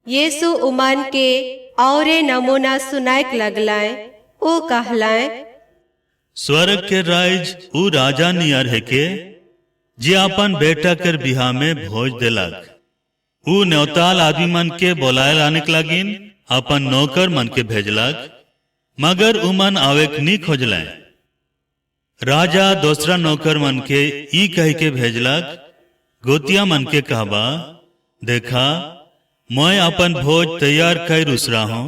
यीशु उमान के और नमूना सुनायक लगलाए। ओ कहलाए, स्वर्ग के राज उ राजा नियर है के जे अपन बेटा कर बिहा में भोज देलक। उ न्योताल आदमी मन के बोलाए लाने के लागिन अपन नौकर मन के भेजलक, मगर उ मन आवेक नी खोजलें। राजा दूसरा नौकर मन के ई कह के भेजलक, गोतिया मन के कहबा, देखा मैं अपन भोज तैयार कर उसरा हूं।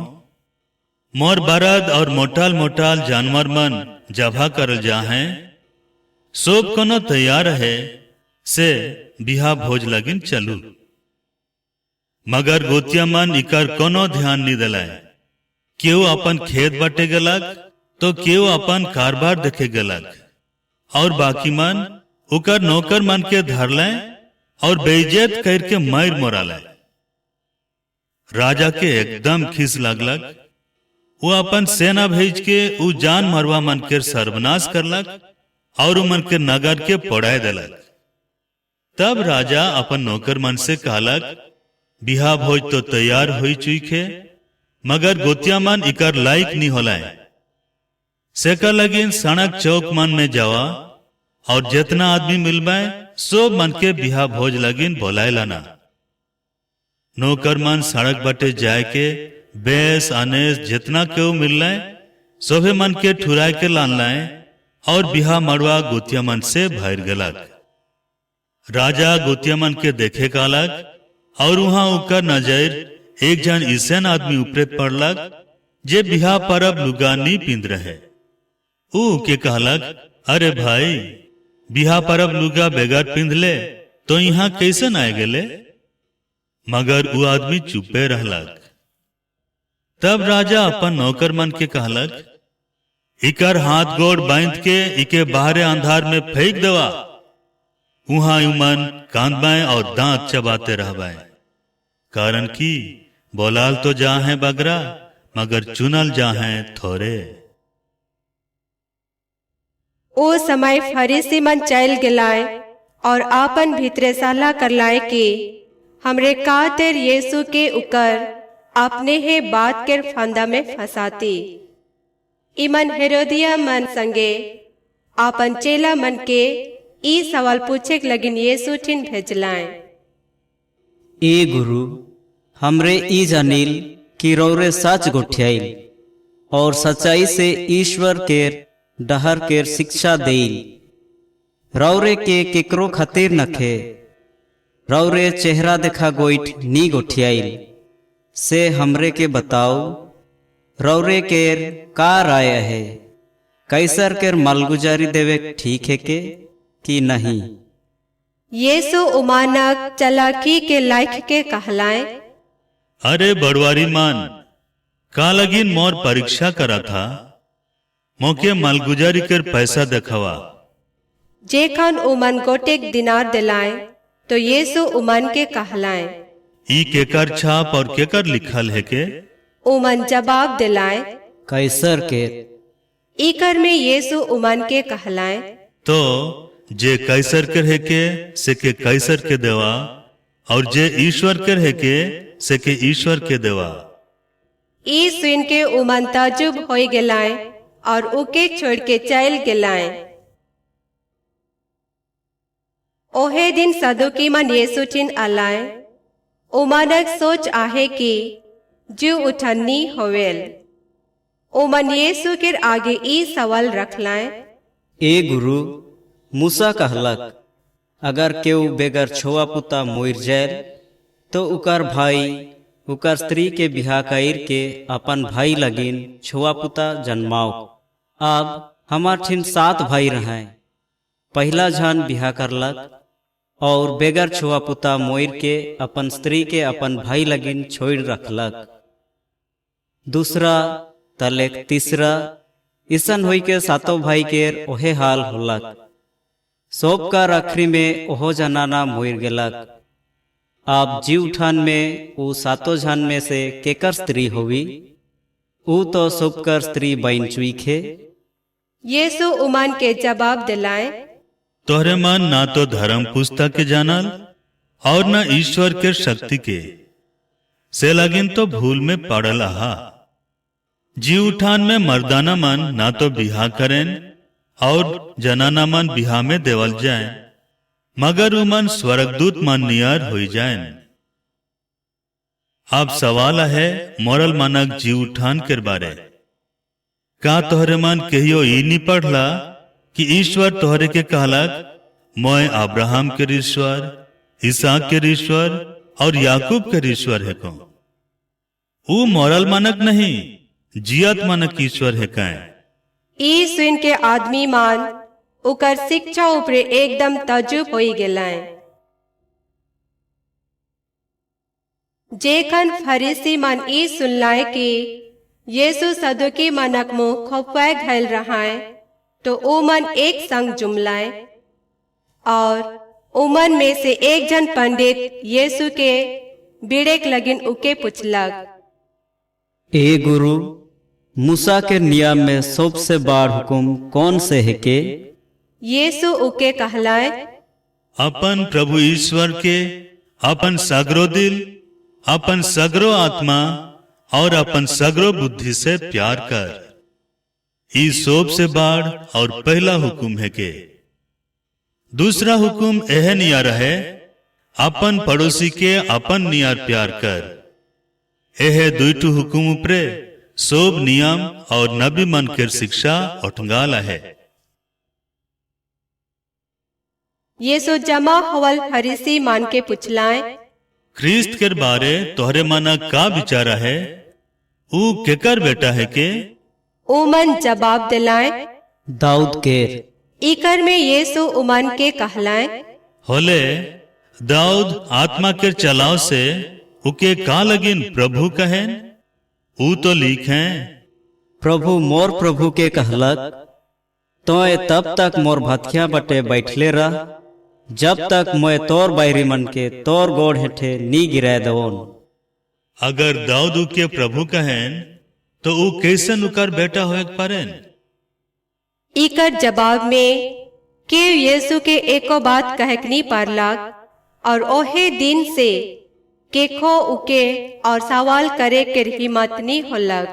मोर बरद और मोटाल मोटाल जानवर मन जभा करल जा हैं, सब कोनो तैयार है से बिहा भोज लगिन चलू। मगर गोतिया मन इकर कोनो ध्यान नहीं दिलाए। केहू अपन खेत बटे गलक तो केहू अपन कारबार देखे गलक, और बाकी मन उकर नौकर मन के धर लें और बेइज्जत करके मार मोरा लें। राजा के एकदम खिस लगलक। वो अपन सेना भेज के उ जान मरवा मन के सर्वनाश करलक और मन के नगर के पड़ाए देलक। तब राजा अपन नौकर मन से कहलक, बिहा भोज तो तैयार हुई चुके, मगर गोतिया मन इकर लायक नहीं होलाए। सेकर लगिन सड़क चौक मन में जावा और जितना आदमी मिलबाए सब मन के बिहा भोज लगिन बोलाए लाना। नौकर मन सड़क बटे जाए के बेस अनेस जितना केहू मिल लाए सोभे मन के ठुराए के लान लाए और बिहा मड़वा गोतिया मन से भर गलक। राजा गोतिया मन के देखे कालक और वहां उकर नजर एक जन ईसन आदमी ऊपरे पड़लक जे बिहा परब लुगा नी पिंद रहे। ऊ के कहलक, अरे भाई, बिहा परब लुगा बेगर पिंद ले तो यहाँ कैसे आए गेले? मगर वो आदमी चुपे रहलक। तब राजा अपन नौकर मन के कहलक, इकर हाथ गोड़ बांध के इके बाहरे अंधार में फेंक देवा। वहां उमन कांदबाएं और दांत चबाते रहबाएं, कारण कि बोलाल तो जा है बगरा मगर चुनल जा है थोरे। ओ समय फरीसी मन चल गिलाए और आपन भीतरे सलाह कर लाए कि हमरे कातिर यीशु के उकर अपने ही बात के फंदा में फंसाती। इमन हेरोदिया मन संगे आपन चेला मन के ई सवाल पूछे लगिन यीशु ठिन भेजलाए। ए गुरु, हमरे ई जानिल कि रौरे सच गोठियाइल और सच्चाई से ईश्वर केर डहर केर शिक्षा देइल। रौरे के केकरो खातिर नखे। रौरे चेहरा देखा गोइठ नी गोठियाइल से हमरे के बताओ, रौरे केर का राय है? कैसर केर मालगुजारी देवे ठीक है के कि नहीं? यीशु उमानक चलाकी के लायक के कहलाए, अरे बड़वारी मान, का लगिन मोर परीक्षा करा था, मोके मालगुजारी कर पैसा देखवा। जेखन उमन गोटेक दिनार दिलाए तो यीशु उमन के कहलाए, ई केकर छाप और केकर लिखल है के? उमन जवाब दिलाए, कैसर के। इकर में यीशु उमन के कहलाए, तो जे कैसर कर है के से के कैसर के देवा, और जे ईश्वर कर है के से के ईश्वर के देवा। ई सुन के उमन ताजुब हो गिलाए और उके छोड़ के चल गिलाए। ओहे दिन सदुकी मन यीशु ठिन आलाए। उमनक सोच आहे कि जू उठन्नी होवेल। उमन यीशु के आगे ई सवाल रखलाए, ए गुरु, मूसा कहलक, अगर केहू बेगर छोआ पुता मोर जाए तो उकर भाई उकर स्त्री के बिहा कर के अपन भाई लगिन छोआ पुता जन्माओ। अब हमार ठिन 7 भाई रहे। पहला झन बिहा करलक और बेगर छुआ पुता मोर के अपन स्त्री के अपन भाई लगिन छोड़ रखलक। दूसरा तलेक तीसरा ईसन हुई के 7 भाई केर ओहे हाल होलक। सोप का आखिरी में ओहो जनाना मोर गेलक। आप जीव उठान में वो 7 जन में से केकर स्त्री होवी? ऊ तो सोपकर स्त्री बन चुईखे। यीशु उमन के जवाब दिलाए, तोहरे मन ना तो धर्म पुस्तक के जानल और न ईश्वर के शक्ति के। से लगिन तो भूल में पड़ल हा। जी उठान में मर्दाना मन ना तो बिहा करें और जनाना मन बिहा में देवल जाए, मगर उ मन स्वर्गदूत मन नियर हो जाए। अब सवाल है मोरल मानक जी उठान के बारे। का तोहरे मन कहियो ई नहीं पढ़ला कि ईश्वर तोहरे के कहलक मैं अब्राहम के ईश्वर, इसहाक के ईश्वर और याकूब के ईश्वर है को। वो मोरल मानक नहीं, जियत मानक ईश्वर है काए। ई सुन के आदमी मान उकर शिक्षा ऊपरे एकदम तजुब हो गेलाए। जेखन फरीसी मन ई सुनलाए कि यीशु सदुकी मनक मुँह खोपवाए घल रहाए, तो ओ मन एक संग जुमलाए और उमन में से एक जन पंडित यीशु के बिड़ेक लगिन उके पुछलक, ए गुरु, मूसा के नियम में सबसे बड़ हुकुम कौन से है के? यीशु उके कहलाए, अपन प्रभु ईश्वर के अपन सगरो दिल, अपन सगरो आत्मा और अपन सगरो बुद्धि से प्यार कर। ई सबसे बड़ और पहला हुकुम है के। दूसरा हुकुम यह नियर है, अपन पड़ोसी के अपन नियर प्यार कर। यह दुईटू हुकुम उपरे सब नियम और नबी मन के शिक्षा उठंगाला है। यीशु जमा हवल फरीसी मान के पुछलाए, ख्रिस्त के बारे तोहरे मना का विचारा है? ऊ केकर बेटा है के? उमन जवाब दिलाए, दाऊद केर। इकर में यीशु उमन के कहलाए, होले दाऊद आत्मा के चलाव से उके का लगिन प्रभु कहें? ऊ तो लिखें, प्रभु मोर प्रभु के कहलक, तोय तब तक मोर भथिया बटे बैठले रह, जब तक मैं तोर बैरी मन के तोर गोड़ हेठे नी गिराए दवोन। अगर दाऊद के प्रभु कहें तो ऊ कैसन उकर बेटा होए पारें? इकर जवाब में के यीशु के एको बात कहक नहीं पारलाक और ओहे दिन से केखो उके और सवाल करे के हिम्मत नहीं होलक।